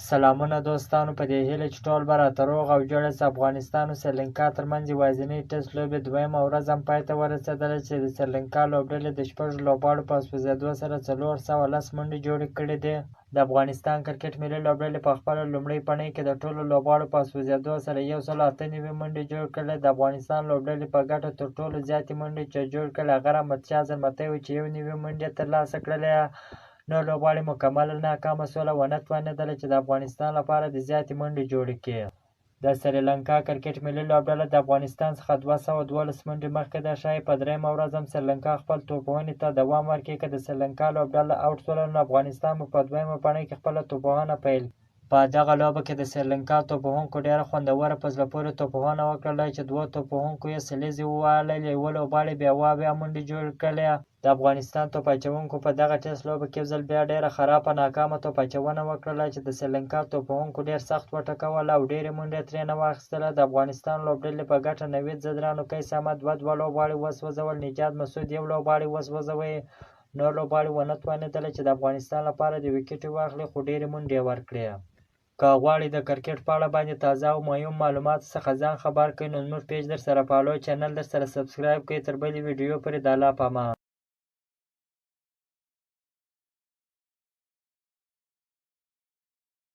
سلامونه دوستانو، په دې هیله چې ټول به راته روغ او جوړ یاست. افغانستان او سریلانکا ترمنځ یوازینۍ ټسټ لوبې دویمه ورځ هم پای ته ورسېدله چې د سریلانکا لوبډلې د شپږو لوبغاړو په سوځېدو سره 410 منډې جوړې کړې دي. د افغانستان کرکټ ملي لوبډلې په خپله لومړۍ پړۍ کې د ټولو لوبغاړو په سوځېدو سره 198 منډې جوړ کړې. د افغانستان لوبډلې په ګټه تر ټولو زیاتې منډې چې جوړ کړې هغه احمدشاه زلمتی و چې 91 منډې یې ترلاسه کړلې. نور لوبغاړي مکمله ناکامه شول او ونه توانېدله چې د افغانستان لپاره د زیاتې منډې جوړې کړي. د سریلانکا کرکټ ملي لوبډله د افغانستان څخه 212 منډې مخکې ده. ښایي په درېیمه ورځ هم سریلانکا خپل توپوهنې ته دوام ورکړي. که د سریلانکا لوبډله آوټ شوله نو افغانستان به په دویمه پړۍ کې خپله توپوهنه پیل کړي. په دغه لوبه کې د سریلانکا توپوهونکو ډېره خوندوره په زړه پورې توپوهنه وکړله چې دوو توپوهونکو یې سلیزې ووهلې. یوه لوبغاړي بیا اویا منډې جوړې کړلې. د افغانستان توپ اچوونکو په دغه ټسټ لوبه کې یو ځل بیا ډېره خرابه ناکامه توپ اچونه وکړله چې د سریلانکا توپوهونکو ډېر سخت وټکول او ډېرې منډې ترې نه واخیستله. د افغانستان لوبډلې په ګټه نوید زدران، قیس احمد دوه لوبغاړي وسوځول، نجات مسعود یو لوبغاړي وسوځوي. نور لوبغاړي ونه توانېدله چې د افغانستان لپاره د ویکټې واخلي، خو ډېرې منډې یې ورکړې. که غواړئ د کرکټ په اړه باندې تازه او مهم معلوماتو څخه ځان خبر کړئ نو زموږ پیج درسره فالو، چینل درسره سبسکرایب کړئ. تر بلې ویډیو پورې د الله په امان.